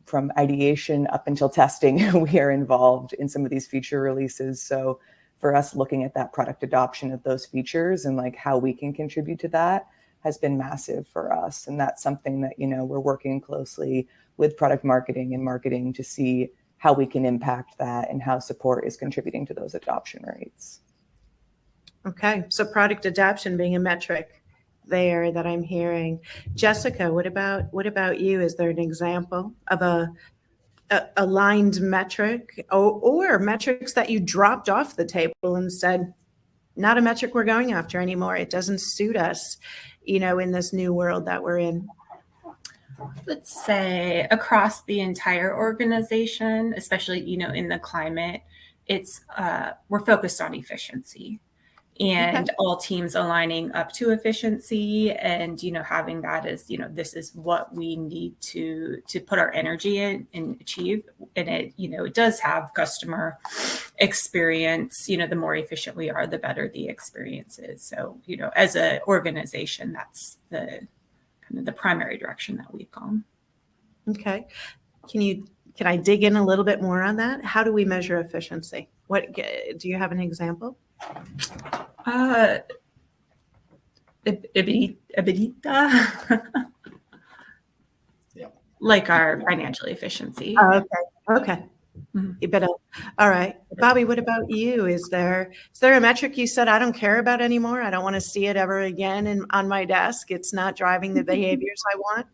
from ideation up until testing, we are involved in some of these feature releases. So for us, looking at that product adoption of those features and like how we can contribute to that has been massive for us. And that's something that, we're working closely with product marketing and marketing to see how we can impact that and how support is contributing to those adoption rates. Okay, so product adoption being a metric there that I'm hearing. Jessica, what about you? Is there an example of a aligned metric or metrics that you dropped off the table and said, not a metric we're going after anymore. It doesn't suit us, in this new world that we're in? Let's say across the entire organization, especially, in the climate, it's we're focused on efficiency. And all teams aligning up to efficiency and, having that as, this is what we need to put our energy in and achieve. And it does have customer experience, the more efficient we are, the better the experience is. So, as an organization, that's the kind of the primary direction that we've gone. Okay. Can I dig in a little bit more on that? How do we measure efficiency? Do you have an example? Yeah. Like our financial efficiency. Oh, okay. Mm-hmm. You better. All right. Bobby, what about you? Is there a metric you said, I don't care about anymore? I don't want to see it ever again on my desk. It's not driving the behaviors I want.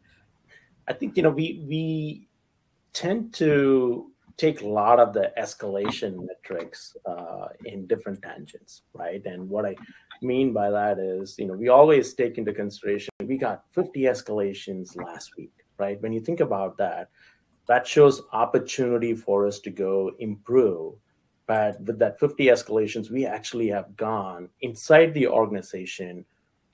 I think, we tend to take a lot of the escalation metrics in different tangents, right? And what I mean by that is, we always take into consideration, we got 50 escalations last week, right? When you think about that, that shows opportunity for us to go improve. But with that 50 escalations, we actually have gone inside the organization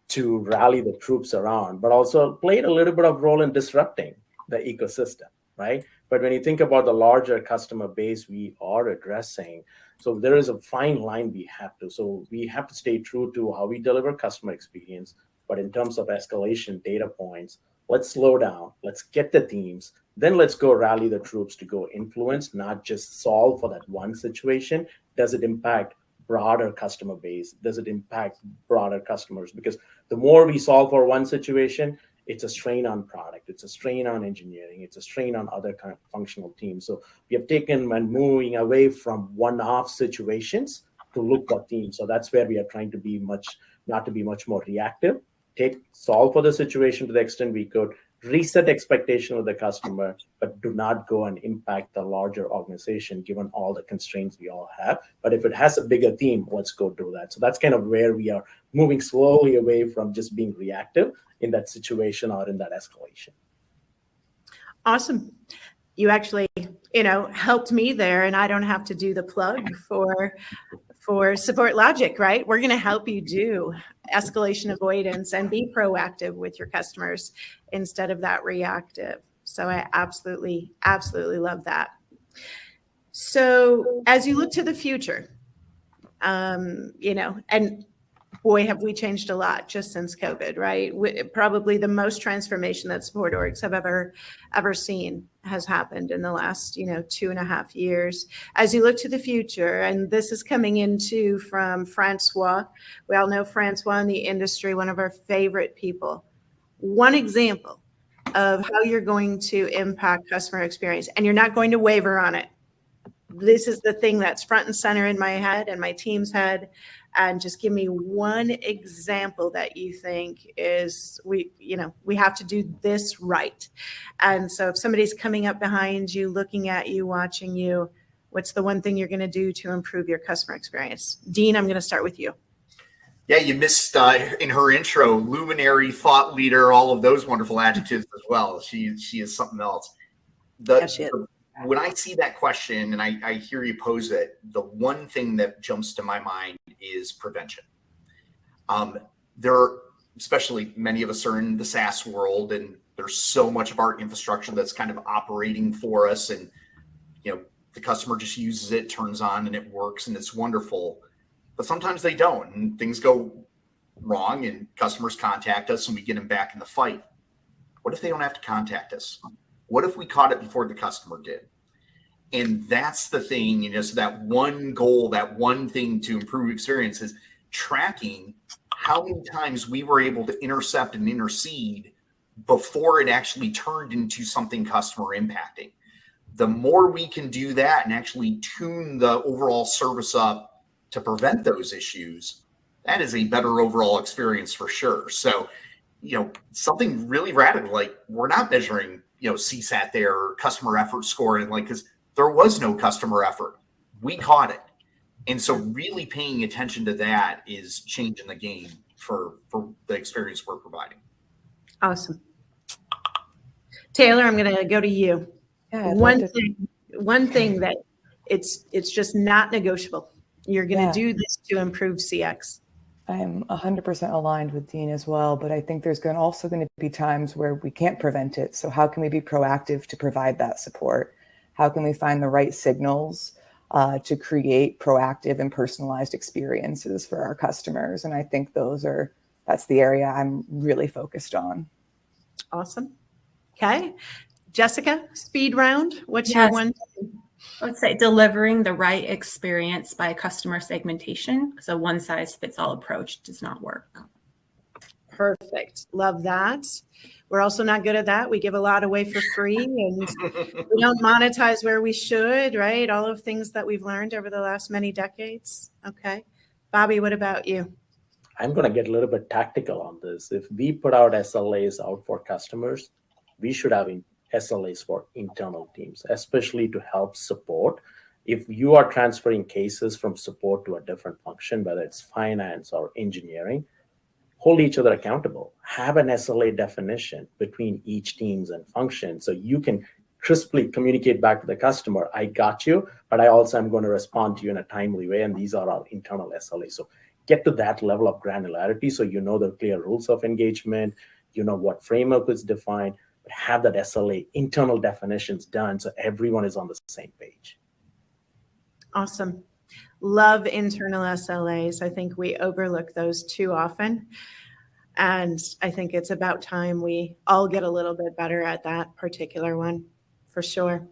to rally the troops around, but also played a little bit of role in disrupting the ecosystem, right? But when you think about the larger customer base we are addressing, so there is a fine line we have to. So we have to stay true to how we deliver customer experience. But in terms of escalation data points, let's slow down, let's get the themes, then let's go rally the troops to go influence, not just solve for that one situation. Does it impact broader customer base? Does it impact broader customers? Because the more we solve for one situation, it's a strain on product, it's a strain on engineering, it's a strain on other kind of functional teams. So we have taken and moving away from one-off situations to look for themes. So that's where we are trying to be not to be much more reactive, solve for the situation to the extent we could, reset expectation with the customer, but do not go and impact the larger organization given all the constraints we all have. But if it has a bigger theme, let's go do that. So that's kind of where we are moving slowly away from just being reactive in that situation or in that escalation. Awesome. You actually, helped me there, and I don't have to do the plug for SupportLogic, right? We're going to help you do escalation avoidance and be proactive with your customers instead of that reactive. So I absolutely love that. So as you look to the future, and boy, have we changed a lot just since COVID, right? Probably the most transformation that support orgs have ever seen has happened in the last, 2.5 years. As you look to the future, and this is coming from Francois. We all know Francois in the industry, one of our favorite people. One example of how you're going to impact customer experience, and you're not going to waver on it. This is the thing that's front and center in my head and my team's head. And just give me one example that you think is we have to do this right. And so if somebody's coming up behind you, looking at you, watching you, what's the one thing you're going to do to improve your customer experience? Dean, I'm going to start with you. Yeah, you missed in her intro, luminary, thought leader, all of those wonderful adjectives as well. She is something else. When I see that question and I hear you pose it, the one thing that jumps to my mind is prevention. There are, especially many of us are in the SaaS world, and there's so much of our infrastructure that's kind of operating for us, and the customer just uses it, turns on, and it works, and it's wonderful. But sometimes they don't, and things go wrong, and customers contact us, and we get them back in the fight. What if they don't have to contact us? What if we caught it before the customer did? And that's the thing, so that one goal, that one thing to improve experience is tracking how many times we were able to intercept and intercede before it actually turned into something customer impacting. The more we can do that and actually tune the overall service up to prevent those issues, that is a better overall experience for sure. So, something really radical, like we're not measuring, CSAT there or customer effort score, and because there was no customer effort, we caught it. And so really paying attention to that is changing the game for the experience we're providing. Awesome. Taylor, I'm going to go to you. Yeah, One thing that it's just not negotiable. You're going to do this to improve CX. I am 100% aligned with Dean as well, but I think there's also going to be times where we can't prevent it. So how can we be proactive to provide that support? How can we find the right signals to create proactive and personalized experiences for our customers? And I think that's the area I'm really focused on. Awesome. Okay. Jessica, speed round. What's your one? I would say delivering the right experience by customer segmentation. So one size fits all approach does not work. Perfect. Love that. We're also not good at that. We give a lot away for free and we don't monetize where we should, right? All of things that we've learned over the last many decades. Okay. Bobby, what about you? I'm going to get a little bit tactical on this. If we put out SLAs out for customers, we should have SLAs for internal teams, especially to help support. If you are transferring cases from support to a different function, whether it's finance or engineering, hold each other accountable. Have an SLA definition between each teams and functions so you can crisply communicate back to the customer, I got you, but I also am going to respond to you in a timely way, and these are our internal SLAs. So get to that level of granularity so you know the clear rules of engagement, you know what framework is defined, but have that SLA internal definitions done so everyone is on the same page. Awesome. Love internal SLAs. I think we overlook those too often. And I think it's about time we all get a little bit better at that particular one, for sure.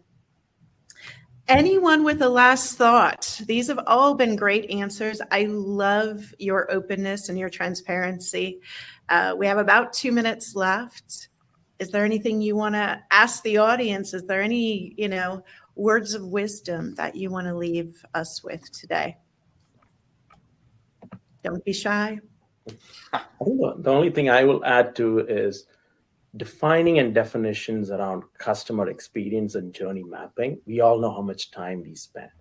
Anyone with a last thought? These have all been great answers. I love your openness and your transparency. We have about 2 minutes left. Is there anything you want to ask the audience? Is there any, words of wisdom that you want to leave us with today? Don't be shy. I think the only thing I will add to is defining and definitions around customer experience and journey mapping. We all know how much time we spend,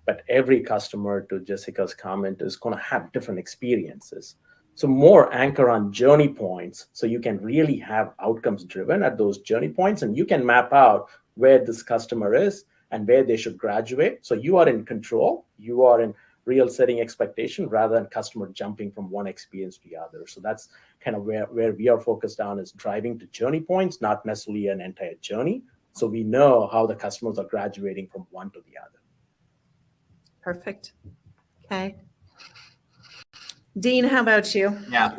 but every customer, to Jessica's comment, is going to have different experiences. So more anchor on journey points so you can really have outcomes driven at those journey points, and you can map out where this customer is and where they should graduate. So you are in control, you are in real setting expectation rather than customer jumping from one experience to the other. So that's kind of where we are focused on, is driving to journey points, not necessarily an entire journey. So we know how the customers are graduating from one to the other. Perfect. Okay. Dean, how about you? Yeah,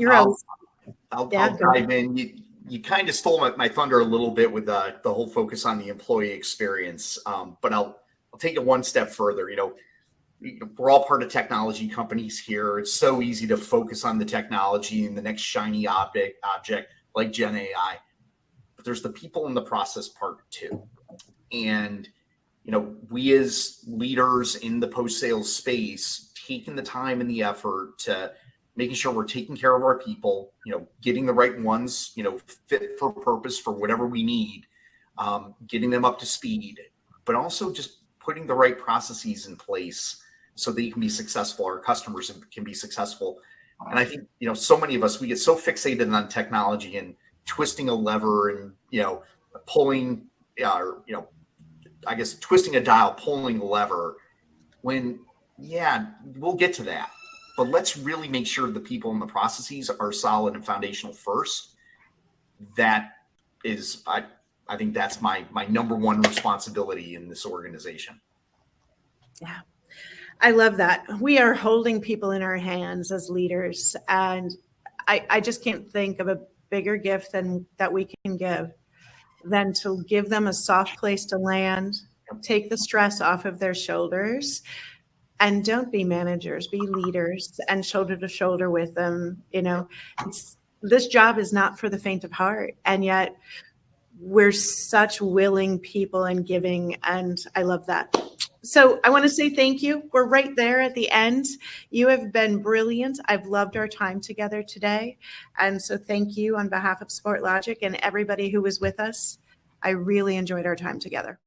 I'll dive in. You kind of stole my thunder a little bit with the whole focus on the employee experience, but I'll take it one step further. We're all part of technology companies here. It's so easy to focus on the technology and the next shiny object like GenAI, but there's the people in the process part too. And we as leaders in the post-sales space, taking the time and the effort to making sure we're taking care of our people, getting the right ones, fit for purpose for whatever we need, getting them up to speed, but also just putting the right processes in place so that you can be successful, our customers can be successful. And I think, so many of us, we get so fixated on technology and twisting a lever and, pulling, twisting a dial, pulling a lever when, we'll get to that. but let's really make sure the people and the processes are solid and foundational first. That is, I think that's my number one responsibility in this organization. Yeah, I love that. We are holding people in our hands as leaders, and I just can't think of a bigger gift than that we can give than to give them a soft place to land, take the stress off of their shoulders, and don't be managers, be leaders, and shoulder to shoulder with them. You know, this job is not for the faint of heart, and yet we're such willing people and giving, and I love that. So I want to say thank you. We're right there at the end. You have been brilliant. I've loved our time together today. And so thank you on behalf of SupportLogic and everybody who was with us. I really enjoyed our time together.